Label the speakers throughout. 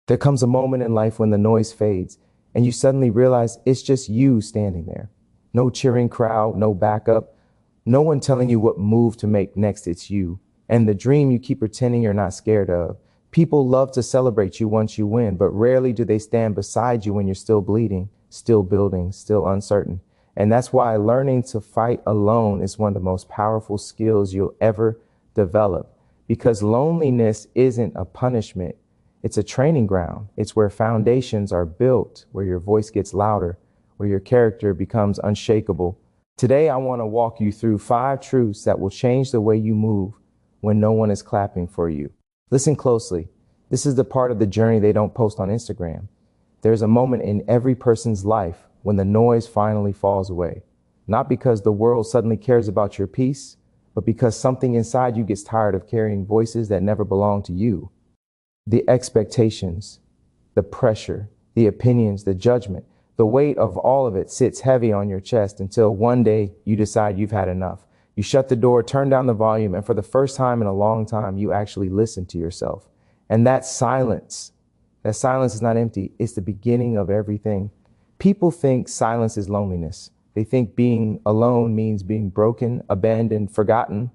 Speaker 1: There comes a moment in life when the noise fades and you suddenly realize it's just you standing there. No cheering crowd, no backup, no one telling you what move to make next. It's you. And the dream you keep pretending you're not scared of. People love to celebrate you once you win, but rarely do they stand beside you when you're still bleeding, still building, still uncertain. And that's why learning to fight alone is one of the most powerful skills you'll ever develop. Because loneliness isn't a punishment. It's a training ground. It's where foundations are built, where your voice gets louder, where your character becomes unshakable. Today, I want to walk you through 5 truths that will change the way you move when no one is clapping for you. Listen closely. This is the part of the journey they don't post on Instagram. There's a moment in every person's life when the noise finally falls away. Not because the world suddenly cares about your peace, but because something inside you gets tired of carrying voices that never belong to you. The expectations, the pressure, the opinions, the judgment, the weight of all of it sits heavy on your chest until one day you decide you've had enough. You shut the door, turn down the volume, and for the first time in a long time, you actually listen to yourself. And that silence is not empty. It's the beginning of everything. People think silence is loneliness. They think being alone means being broken, abandoned, forgotten.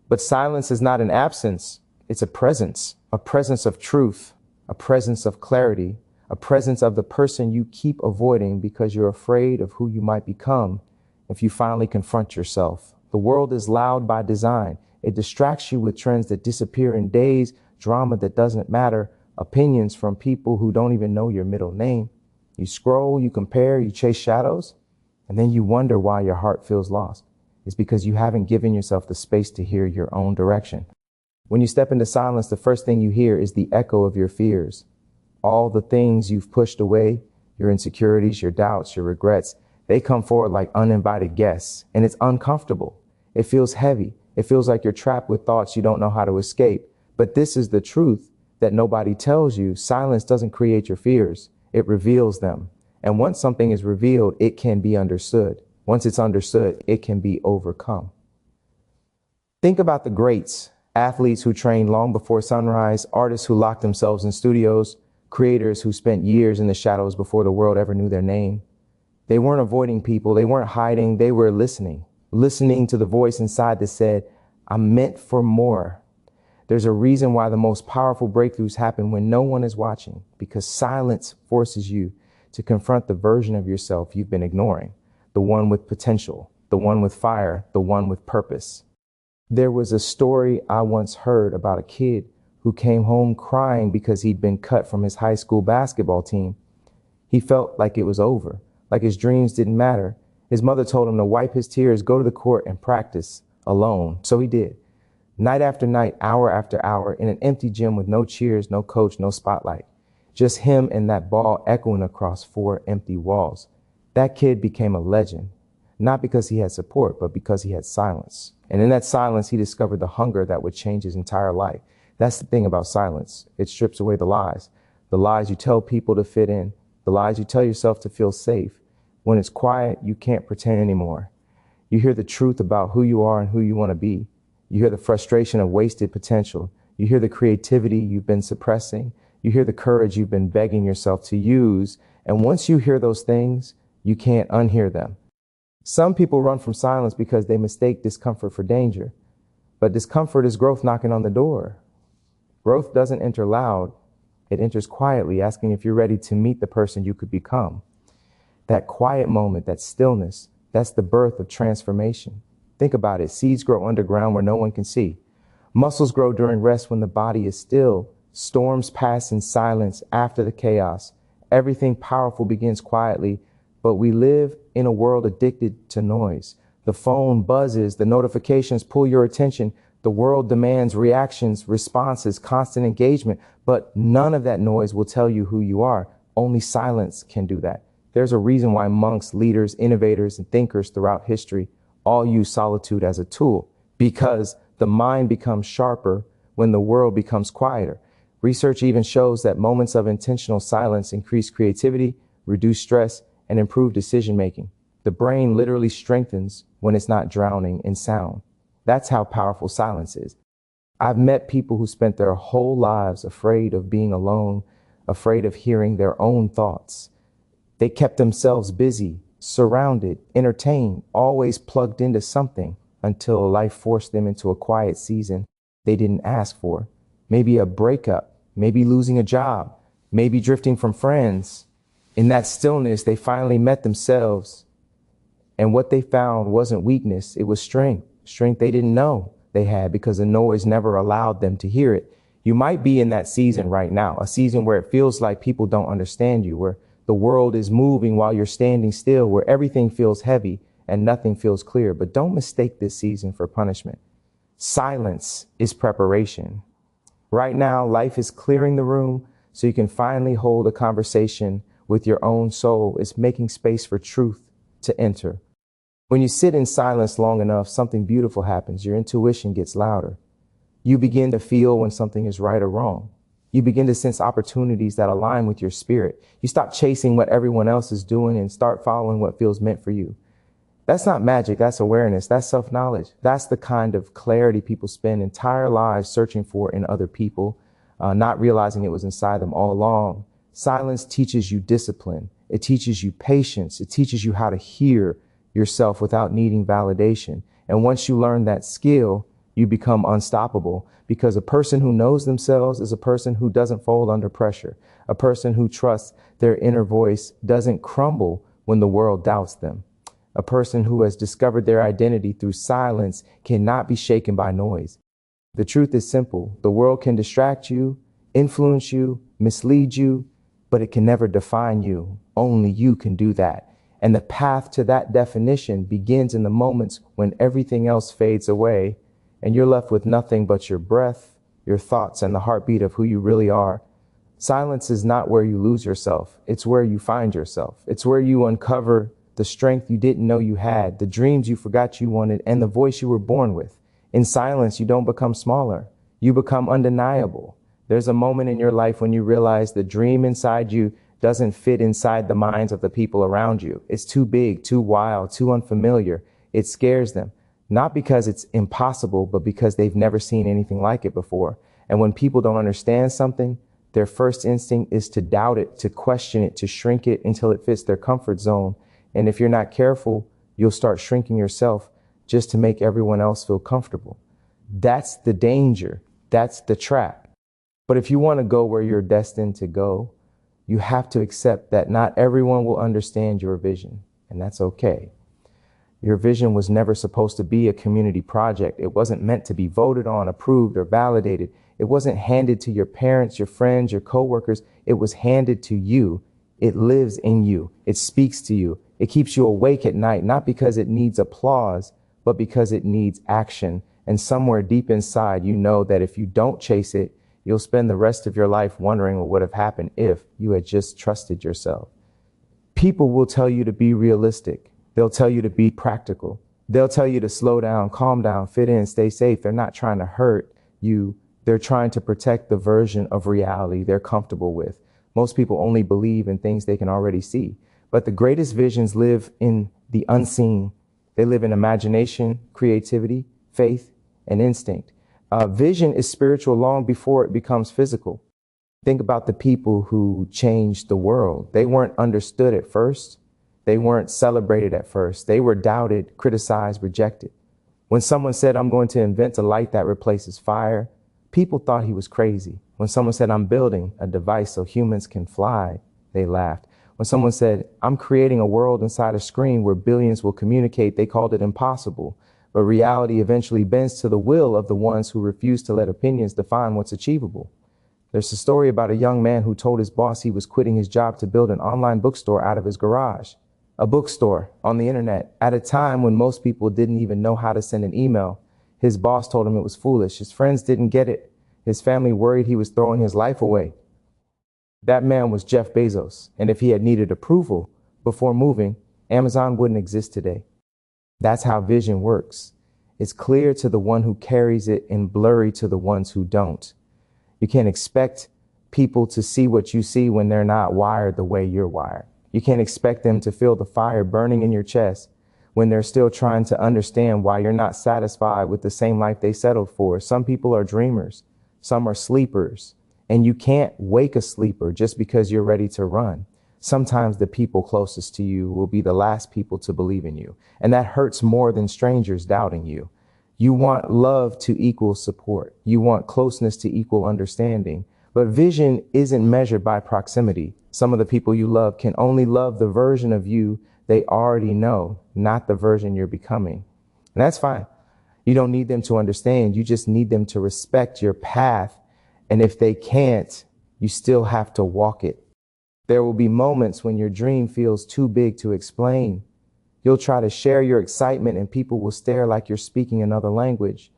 Speaker 1: But silence is not an absence. It's a presence of truth, a presence of clarity, a presence of the person you keep avoiding because you're afraid of who you might become if you finally confront yourself. The world is loud by design. It distracts you with trends that disappear in days, drama that doesn't matter, opinions from people who don't even know your middle name. You scroll, you compare, you chase shadows, and then you wonder why your heart feels lost. It's because you haven't given yourself the space to hear your own direction. When you step into silence, the first thing you hear is the echo of your fears. All the things you've pushed away, your insecurities, your doubts, your regrets, they come forward like uninvited guests, and it's uncomfortable. It feels heavy. It feels like you're trapped with thoughts you don't know how to escape. But this is the truth that nobody tells you. Silence doesn't create your fears. It reveals them. And once something is revealed, it can be understood. Once it's understood, it can be overcome. Think about the greats, athletes who trained long before sunrise, artists who locked themselves in studios, creators who spent years in the shadows before the world ever knew their name. They weren't avoiding people. They weren't hiding. They were listening to the voice inside that said, I'm meant for more. There's a reason why the most powerful breakthroughs happen when no one is watching, because silence forces you to confront the version of yourself you've been ignoring, the one with potential, the one with fire, the one with purpose. There was a story I once heard about a kid who came home crying because he'd been cut from his high school basketball team. He felt like it was over, like his dreams didn't matter. His mother told him to wipe his tears, go to the court and practice alone. So he did. Night after night, hour after hour, in an empty gym with no cheers, no coach, no spotlight. Just him and that ball echoing across 4 empty walls. That kid became a legend, not because he had support, but because he had silence. And in that silence, he discovered the hunger that would change his entire life. That's the thing about silence. It strips away the lies you tell people to fit in, the lies you tell yourself to feel safe. When it's quiet, you can't pretend anymore. You hear the truth about who you are and who you want to be. You hear the frustration of wasted potential. You hear the creativity you've been suppressing. You hear the courage you've been begging yourself to use. And once you hear those things, you can't unhear them. Some people run from silence because they mistake discomfort for danger. But discomfort is growth knocking on the door. Growth doesn't enter loud. It enters quietly, asking if you're ready to meet the person you could become. That quiet moment, that stillness, that's the birth of transformation. Think about it. Seeds grow underground where no one can see. Muscles grow during rest when the body is still. Storms pass in silence after the chaos. Everything powerful begins quietly, but we live in a world addicted to noise. The phone buzzes, the notifications pull your attention. The world demands reactions, responses, constant engagement, but none of that noise will tell you who you are. Only silence can do that. There's a reason why monks, leaders, innovators, and thinkers throughout history all use solitude as a tool, because the mind becomes sharper when the world becomes quieter. Research even shows that moments of intentional silence increase creativity, reduce stress, and improve decision-making. The brain literally strengthens when it's not drowning in sound. That's how powerful silence is. I've met people who spent their whole lives afraid of being alone, afraid of hearing their own thoughts. They kept themselves busy, surrounded, entertained, always plugged into something until life forced them into a quiet season they didn't ask for. Maybe a breakup, maybe losing a job, maybe drifting from friends. In that stillness, they finally met themselves. And what they found wasn't weakness, it was strength. Strength they didn't know they had because the noise never allowed them to hear it. You might be in that season right now, a season where it feels like people don't understand you, where the world is moving while you're standing still, where everything feels heavy and nothing feels clear. But don't mistake this season for punishment. Silence is preparation. Right now, life is clearing the room so you can finally hold a conversation with your own soul. It's making space for truth to enter. When you sit in silence long enough, something beautiful happens. Your intuition gets louder. You begin to feel when something is right or wrong. You begin to sense opportunities that align with your spirit. You stop chasing what everyone else is doing and start following what feels meant for you. That's not magic. That's awareness. That's self-knowledge. That's the kind of clarity people spend entire lives searching for in other people, not realizing it was inside them all along. Silence teaches you discipline. It teaches you patience. It teaches you how to hear yourself without needing validation. And once you learn that skill, you become unstoppable, because a person who knows themselves is a person who doesn't fold under pressure. A person who trusts their inner voice doesn't crumble when the world doubts them. A person who has discovered their identity through silence cannot be shaken by noise. The truth is simple. The world can distract you, influence you, mislead you, but it can never define you. Only you can do that. And the path to that definition begins in the moments when everything else fades away and you're left with nothing but your breath, your thoughts, and the heartbeat of who you really are. Silence is not where you lose yourself. It's where you find yourself. It's where you uncover the strength you didn't know you had, the dreams you forgot you wanted, and the voice you were born with. In silence, you don't become smaller. You become undeniable. There's a moment in your life when you realize the dream inside you doesn't fit inside the minds of the people around you. It's too big, too wild, too unfamiliar. It scares them. Not because it's impossible, but because they've never seen anything like it before. And when people don't understand something, their first instinct is to doubt it, to question it, to shrink it until it fits their comfort zone. And if you're not careful, you'll start shrinking yourself just to make everyone else feel comfortable. That's the danger. That's the trap. But if you want to go where you're destined to go, you have to accept that not everyone will understand your vision, and that's okay. Your vision was never supposed to be a community project. It wasn't meant to be voted on, approved, or validated. It wasn't handed to your parents, your friends, your coworkers. It was handed to you. It lives in you. It speaks to you. It keeps you awake at night, not because it needs applause, but because it needs action. And somewhere deep inside, you know that if you don't chase it, you'll spend the rest of your life wondering what would have happened if you had just trusted yourself. People will tell you to be realistic. They'll tell you to be practical. They'll tell you to slow down, calm down, fit in, stay safe. They're not trying to hurt you. They're trying to protect the version of reality they're comfortable with. Most people only believe in things they can already see. But the greatest visions live in the unseen. They live in imagination, creativity, faith, and instinct. Vision is spiritual long before it becomes physical. Think about the people who changed the world. They weren't understood at first. They weren't celebrated at first. They were doubted, criticized, rejected. When someone said, "I'm going to invent a light that replaces fire," people thought he was crazy. When someone said, "I'm building a device so humans can fly," they laughed. When someone said, "I'm creating a world inside a screen where billions will communicate," they called it impossible. But reality eventually bends to the will of the ones who refuse to let opinions define what's achievable. There's a story about a young man who told his boss he was quitting his job to build an online bookstore out of his garage. A bookstore on the internet at a time when most people didn't even know how to send an email. His boss told him it was foolish. His friends didn't get it. His family worried he was throwing his life away. That man was Jeff Bezos. And if he had needed approval before moving, Amazon wouldn't exist today. That's how vision works. It's clear to the one who carries it and blurry to the ones who don't. You can't expect people to see what you see when they're not wired the way you're wired. You can't expect them to feel the fire burning in your chest when they're still trying to understand why you're not satisfied with the same life they settled for. Some people are dreamers. Some are sleepers. And you can't wake a sleeper just because you're ready to run. Sometimes the people closest to you will be the last people to believe in you. And that hurts more than strangers doubting you. You want love to equal support. You want closeness to equal understanding. But vision isn't measured by proximity. Some of the people you love can only love the version of you they already know, not the version you're becoming. And that's fine. You don't need them to understand. You just need them to respect your path. And if they can't, you still have to walk it. There will be moments when your dream feels too big to explain. You'll try to share your excitement and people will stare like you're speaking another language.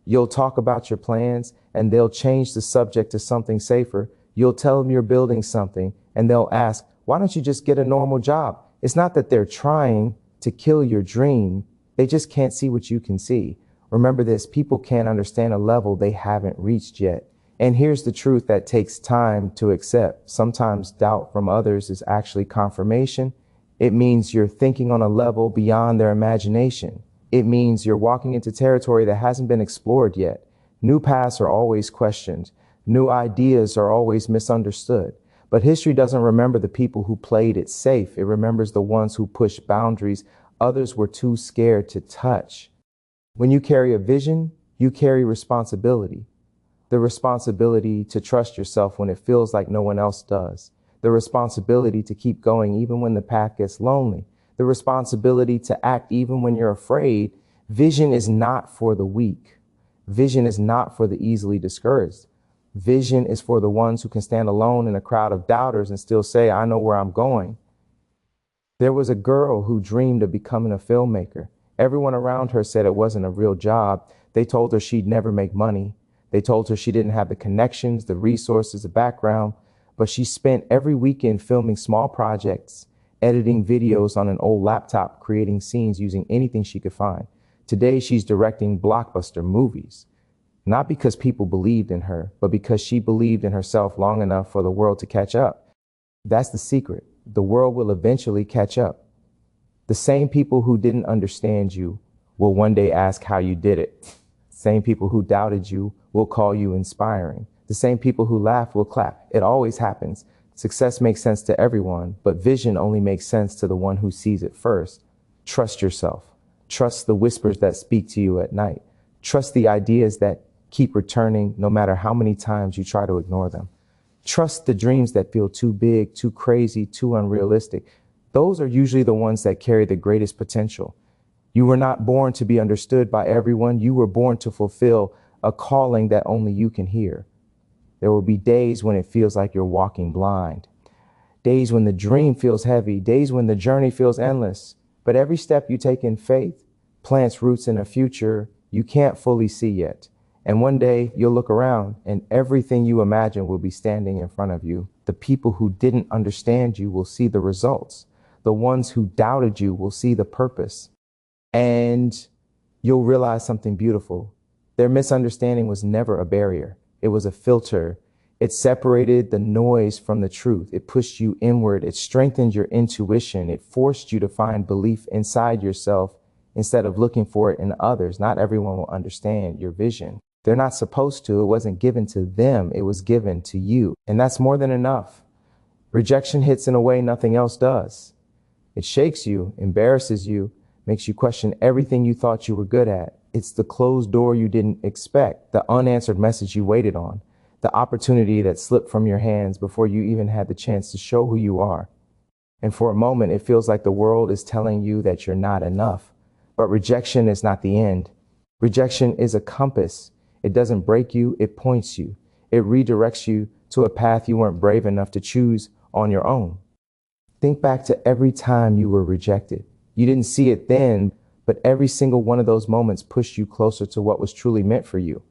Speaker 1: You'll talk about your plans and they'll change the subject to something safer. You'll tell them you're building something and they'll ask, why don't you just get a normal job? It's not that they're trying to kill your dream. They just can't see what you can see. Remember this, people can't understand a level they haven't reached yet. And here's the truth that takes time to accept. Sometimes doubt from others is actually confirmation. It means you're thinking on a level beyond their imagination. It means you're walking into territory that hasn't been explored yet. New paths are always questioned. New ideas are always misunderstood. But history doesn't remember the people who played it safe. It remembers the ones who pushed boundaries others were too scared to touch. When you carry a vision, you carry responsibility. The responsibility to trust yourself when it feels like no one else does. The responsibility to keep going even when the path gets lonely. The responsibility to act even when you're afraid. Vision is not for the weak. Vision is not for the easily discouraged. Vision is for the ones who can stand alone in a crowd of doubters and still say, I know where I'm going. There was a girl who dreamed of becoming a filmmaker. Everyone around her said it wasn't a real job. They told her she'd never make money. They told her she didn't have the connections, the resources, the background, but she spent every weekend filming small projects, editing videos on an old laptop, creating scenes using anything she could find. Today, she's directing blockbuster movies, not because people believed in her, but because she believed in herself long enough for the world to catch up. That's the secret. The world will eventually catch up. The same people who didn't understand you will one day ask how you did it. Same people who doubted you will call you inspiring. The same people who laugh will clap. It always happens. Success makes sense to everyone, but vision only makes sense to the one who sees it first. Trust yourself. Trust the whispers that speak to you at night. Trust the ideas that keep returning no matter how many times you try to ignore them. Trust the dreams that feel too big, too crazy, too unrealistic. Those are usually the ones that carry the greatest potential. You were not born to be understood by everyone. You were born to fulfill a calling that only you can hear. There will be days when it feels like you're walking blind. Days when the dream feels heavy. Days when the journey feels endless. But every step you take in faith plants roots in a future you can't fully see yet. And one day you'll look around and everything you imagine will be standing in front of you. The people who didn't understand you will see the results. The ones who doubted you will see the purpose. And you'll realize something beautiful. Their misunderstanding was never a barrier. It was a filter. It separated the noise from the truth. It pushed you inward. It strengthened your intuition. It forced you to find belief inside yourself instead of looking for it in others. Not everyone will understand your vision. They're not supposed to. It wasn't given to them. It was given to you. And that's more than enough. Rejection hits in a way nothing else does. It shakes you, embarrasses you, makes you question everything you thought you were good at. It's the closed door you didn't expect, the unanswered message you waited on, the opportunity that slipped from your hands before you even had the chance to show who you are. And for a moment, it feels like the world is telling you that you're not enough. But rejection is not the end. Rejection is a compass. It doesn't break you, it points you. It redirects you to a path you weren't brave enough to choose on your own. Think back to every time you were rejected. You didn't see it then, but every single one of those moments pushed you closer to what was truly meant for you.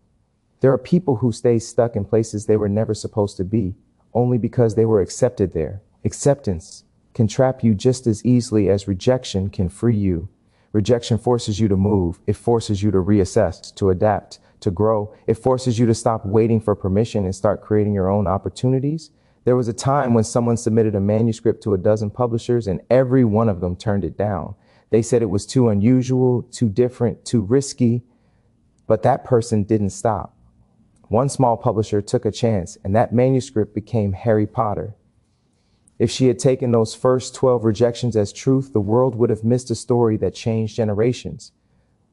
Speaker 1: There are people who stay stuck in places they were never supposed to be, only because they were accepted there. Acceptance can trap you just as easily as rejection can free you. Rejection forces you to move. It forces you to reassess, to adapt, to grow. It forces you to stop waiting for permission and start creating your own opportunities. There was a time when someone submitted a manuscript to a dozen publishers and every one of them turned it down. They said it was too unusual, too different, too risky, but that person didn't stop. One small publisher took a chance, and that manuscript became Harry Potter. If she had taken those first 12 rejections as truth, the world would have missed a story that changed generations.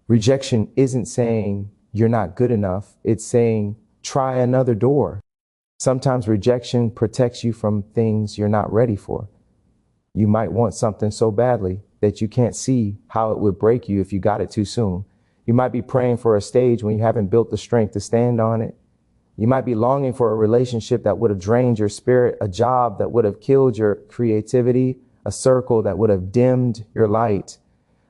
Speaker 1: Rejection isn't saying you're not good enough. It's saying try another door. Sometimes rejection protects you from things you're not ready for. You might want something so badly that you can't see how it would break you if you got it too soon. You might be praying for a stage when you haven't built the strength to stand on it. You might be longing for a relationship that would have drained your spirit, a job that would have killed your creativity, a circle that would have dimmed your light.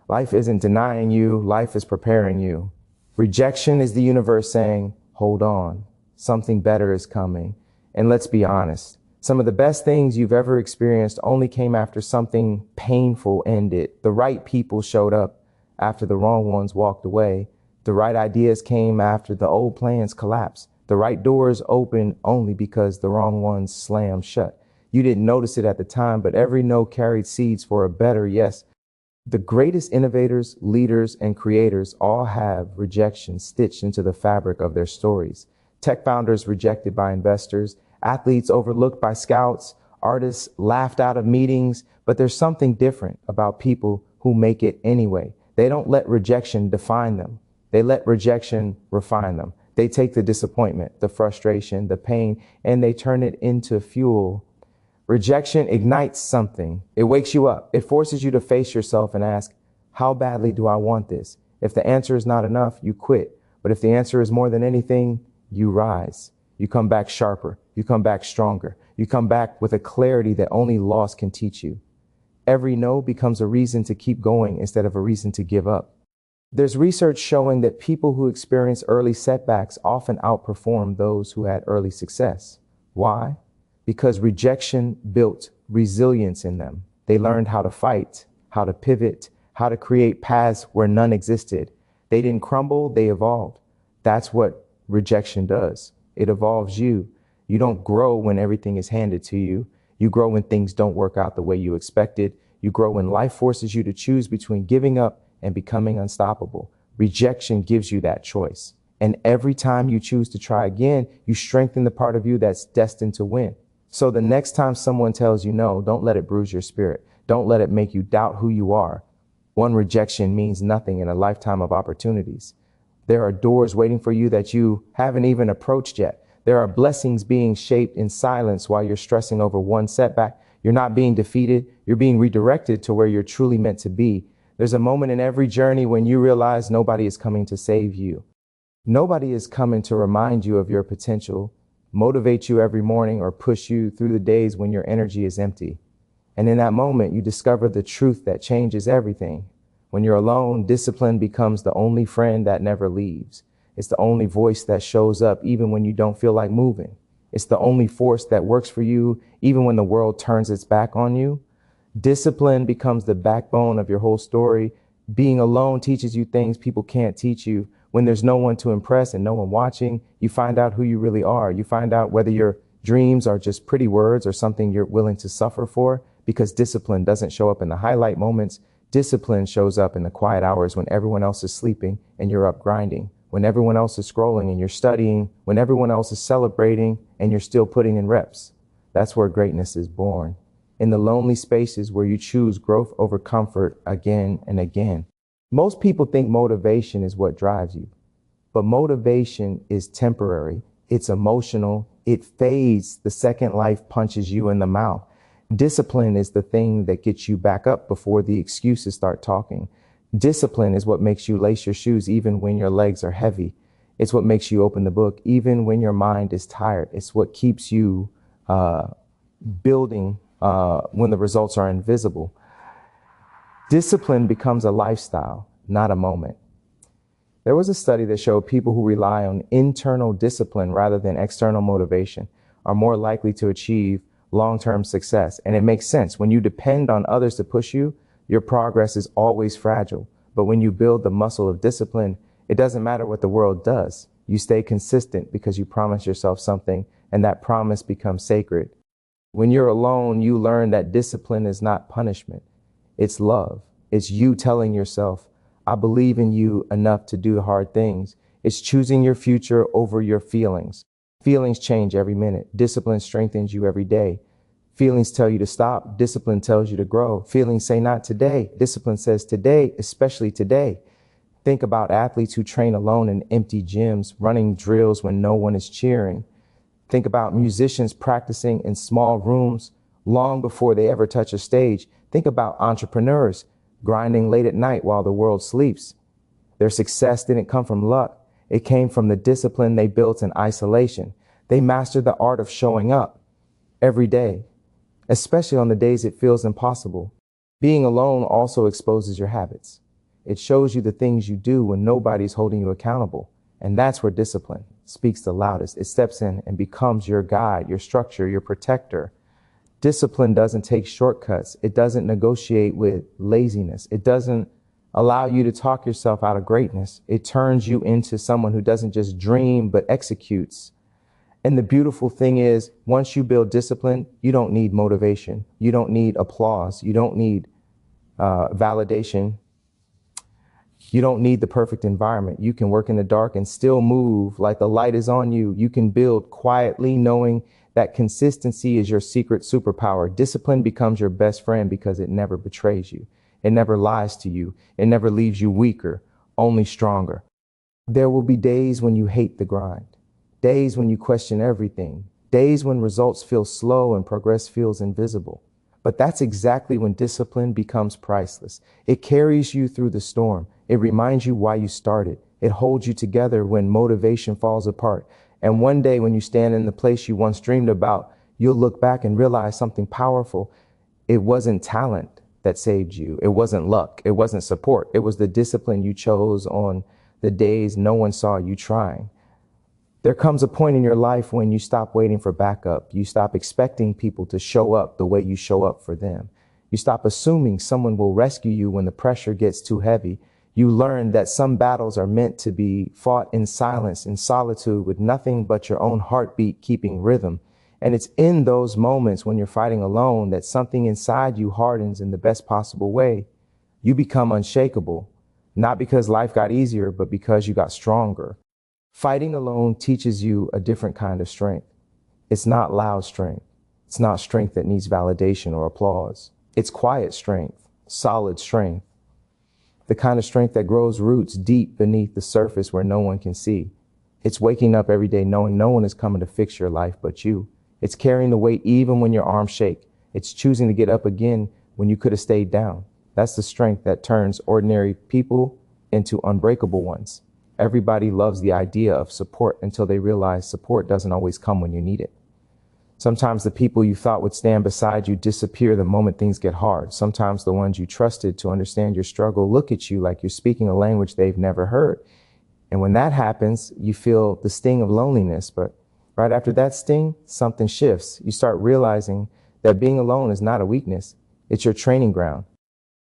Speaker 1: Life isn't denying you, life is preparing you. Rejection is the universe saying, hold on, something better is coming. And let's be honest, some of the best things you've ever experienced only came after something painful ended. The right people showed up after the wrong ones walked away. The right ideas came after the old plans collapsed. The right doors opened only because the wrong ones slammed shut. You didn't notice it at the time, but every no carried seeds for a better yes. The greatest innovators, leaders, and creators all have rejection stitched into the fabric of their stories. Tech founders rejected by investors, athletes overlooked by scouts, artists laughed out of meetings, but there's something different about people who make it anyway. They don't let rejection define them. They let rejection refine them. They take the disappointment, the frustration, the pain, and they turn it into fuel. Rejection ignites something. It wakes you up. It forces you to face yourself and ask, how badly do I want this? If the answer is not enough, you quit. But if the answer is more than anything, you rise. You come back sharper. You come back stronger. You come back with a clarity that only loss can teach you. Every no becomes a reason to keep going instead of a reason to give up. There's research showing that people who experience early setbacks often outperform those who had early success. Why? Because rejection built resilience in them. They learned how to fight, how to pivot, how to create paths where none existed. They didn't crumble, they evolved. That's what rejection does. It evolves you. You don't grow when everything is handed to you. You grow when things don't work out the way you expected. You grow when life forces you to choose between giving up and becoming unstoppable. Rejection gives you that choice. And every time you choose to try again, you strengthen the part of you that's destined to win. So the next time someone tells you no, don't let it bruise your spirit. Don't let it make you doubt who you are. One rejection means nothing in a lifetime of opportunities. There are doors waiting for you that you haven't even approached yet. There are blessings being shaped in silence while you're stressing over one setback. You're not being defeated. You're being redirected to where you're truly meant to be. There's a moment in every journey when you realize nobody is coming to save you. Nobody is coming to remind you of your potential, motivate you every morning, or push you through the days when your energy is empty. And in that moment, you discover the truth that changes everything. When you're alone, discipline becomes the only friend that never leaves. It's the only voice that shows up even when you don't feel like moving. It's the only force that works for you even when the world turns its back on you. Discipline becomes the backbone of your whole story. Being alone teaches you things people can't teach you. When there's no one to impress and no one watching, you find out who you really are. You find out whether your dreams are just pretty words or something you're willing to suffer for, because discipline doesn't show up in the highlight moments. Discipline shows up in the quiet hours when everyone else is sleeping and you're up grinding, when everyone else is scrolling and you're studying, when everyone else is celebrating and you're still putting in reps. That's where greatness is born. In the lonely spaces where you choose growth over comfort again and again. Most people think motivation is what drives you, but motivation is temporary. It's emotional. It fades the second life punches you in the mouth. Discipline is the thing that gets you back up before the excuses start talking. Discipline is what makes you lace your shoes even when your legs are heavy. It's what makes you open the book even when your mind is tired. It's what keeps you building when the results are invisible. Discipline becomes a lifestyle, not a moment. There was a study that showed people who rely on internal discipline rather than external motivation are more likely to achieve long-term success. And it makes sense. When you depend on others to push you, your progress is always fragile. But when you build the muscle of discipline, it doesn't matter what the world does. You stay consistent because you promise yourself something, and that promise becomes sacred. When you're alone, you learn that discipline is not punishment. It's love. It's you telling yourself, I believe in you enough to do hard things. It's choosing your future over your feelings. Feelings change every minute. Discipline strengthens you every day. Feelings tell you to stop. Discipline tells you to grow. Feelings say not today. Discipline says today, especially today. Think about athletes who train alone in empty gyms, running drills when no one is cheering. Think about musicians practicing in small rooms long before they ever touch a stage. Think about entrepreneurs grinding late at night while the world sleeps. Their success didn't come from luck. It came from the discipline they built in isolation. They mastered the art of showing up every day, especially on the days it feels impossible. Being alone also exposes your habits. It shows you the things you do when nobody's holding you accountable. And that's where discipline speaks the loudest. It steps in and becomes your guide, your structure, your protector. Discipline doesn't take shortcuts. It doesn't negotiate with laziness. It doesn't allow you to talk yourself out of greatness. It turns you into someone who doesn't just dream, but executes. And the beautiful thing is, once you build discipline, you don't need motivation. You don't need applause. You don't need validation. You don't need the perfect environment. You can work in the dark and still move like the light is on you. You can build quietly, knowing that consistency is your secret superpower. Discipline becomes your best friend because it never betrays you. It never lies to you. It never leaves you weaker, only stronger. There will be days when you hate the grind, days when you question everything, days when results feel slow and progress feels invisible. But that's exactly when discipline becomes priceless. It carries you through the storm. It reminds you why you started. It holds you together when motivation falls apart. And one day when you stand in the place you once dreamed about, you'll look back and realize something powerful. It wasn't talent that saved you. It wasn't luck. It wasn't support. It was the discipline you chose on the days no one saw you trying. There comes a point in your life when you stop waiting for backup. You stop expecting people to show up the way you show up for them. You stop assuming someone will rescue you when the pressure gets too heavy. You learn that some battles are meant to be fought in silence, in solitude, with nothing but your own heartbeat keeping rhythm. And it's in those moments when you're fighting alone that something inside you hardens in the best possible way. You become unshakable, not because life got easier, but because you got stronger. Fighting alone teaches you a different kind of strength. It's not loud strength. It's not strength that needs validation or applause. It's quiet strength, solid strength. The kind of strength that grows roots deep beneath the surface where no one can see. It's waking up every day knowing no one is coming to fix your life but you. It's carrying the weight even when your arms shake. It's choosing to get up again when you could have stayed down. That's the strength that turns ordinary people into unbreakable ones. Everybody loves the idea of support until they realize support doesn't always come when you need it. Sometimes the people you thought would stand beside you disappear the moment things get hard. Sometimes the ones you trusted to understand your struggle look at you like you're speaking a language they've never heard. And when that happens, you feel the sting of loneliness. But right after that sting, something shifts. You start realizing that being alone is not a weakness. It's your training ground.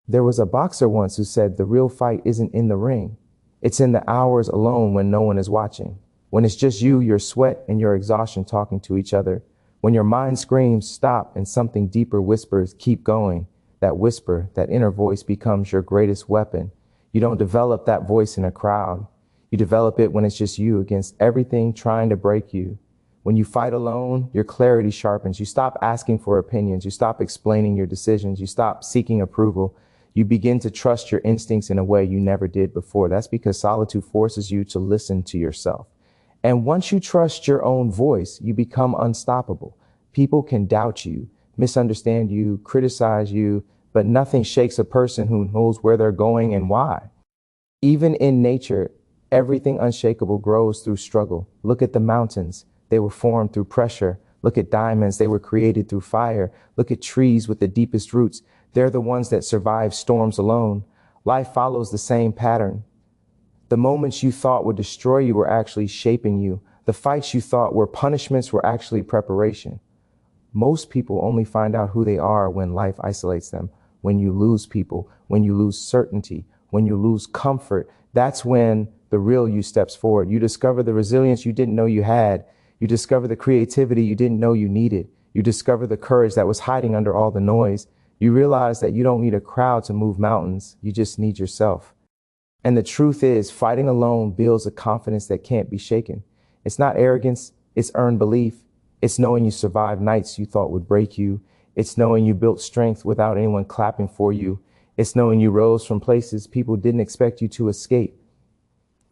Speaker 1: There was a boxer once who said the real fight isn't in the ring. It's in the hours alone when no one is watching. When it's just you, your sweat, and your exhaustion talking to each other. When your mind screams, stop, and something deeper whispers, keep going. That whisper, that inner voice becomes your greatest weapon. You don't develop that voice in a crowd. You develop it when it's just you against everything trying to break you. When you fight alone, your clarity sharpens. You stop asking for opinions. You stop explaining your decisions. You stop seeking approval. You begin to trust your instincts in a way you never did before. That's because solitude forces you to listen to yourself. And once you trust your own voice, you become unstoppable. People can doubt you, misunderstand you, criticize you, but nothing shakes a person who knows where they're going and why. Even in nature, everything unshakable grows through struggle. Look at the mountains. They were formed through pressure. Look at diamonds. They were created through fire. Look at trees with the deepest roots. They're the ones that survive storms alone. Life follows the same pattern. The moments you thought would destroy you were actually shaping you. The fights you thought were punishments were actually preparation. Most people only find out who they are when life isolates them. When you lose people, when you lose certainty, when you lose comfort, that's when the real you steps forward. You discover the resilience you didn't know you had. You discover the creativity you didn't know you needed. You discover the courage that was hiding under all the noise. You realize that you don't need a crowd to move mountains. You just need yourself. And the truth is, fighting alone builds a confidence that can't be shaken. It's not arrogance, it's earned belief. It's knowing you survived nights you thought would break you. It's knowing you built strength without anyone clapping for you. It's knowing you rose from places people didn't expect you to escape.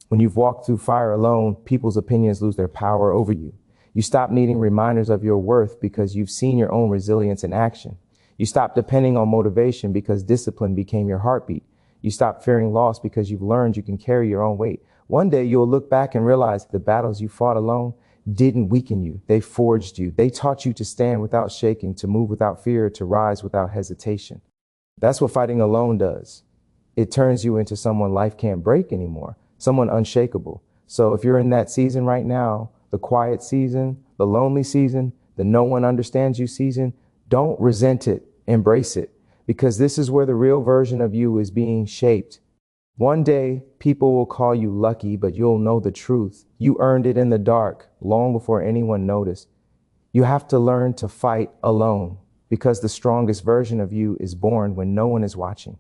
Speaker 1: When you've walked through fire alone, people's opinions lose their power over you. You stop needing reminders of your worth because you've seen your own resilience in action. You stop depending on motivation because discipline became your heartbeat. You stop fearing loss because you've learned you can carry your own weight. One day you'll look back and realize the battles you fought alone didn't weaken you. They forged you. They taught you to stand without shaking, to move without fear, to rise without hesitation. That's what fighting alone does. It turns you into someone life can't break anymore, someone unshakable. So if you're in that season right now, the quiet season, the lonely season, the no one understands you season, don't resent it, embrace it, because this is where the real version of you is being shaped. One day, people will call you lucky, but you'll know the truth. You earned it in the dark, long before anyone noticed. You have to learn to fight alone, because the strongest version of you is born when no one is watching.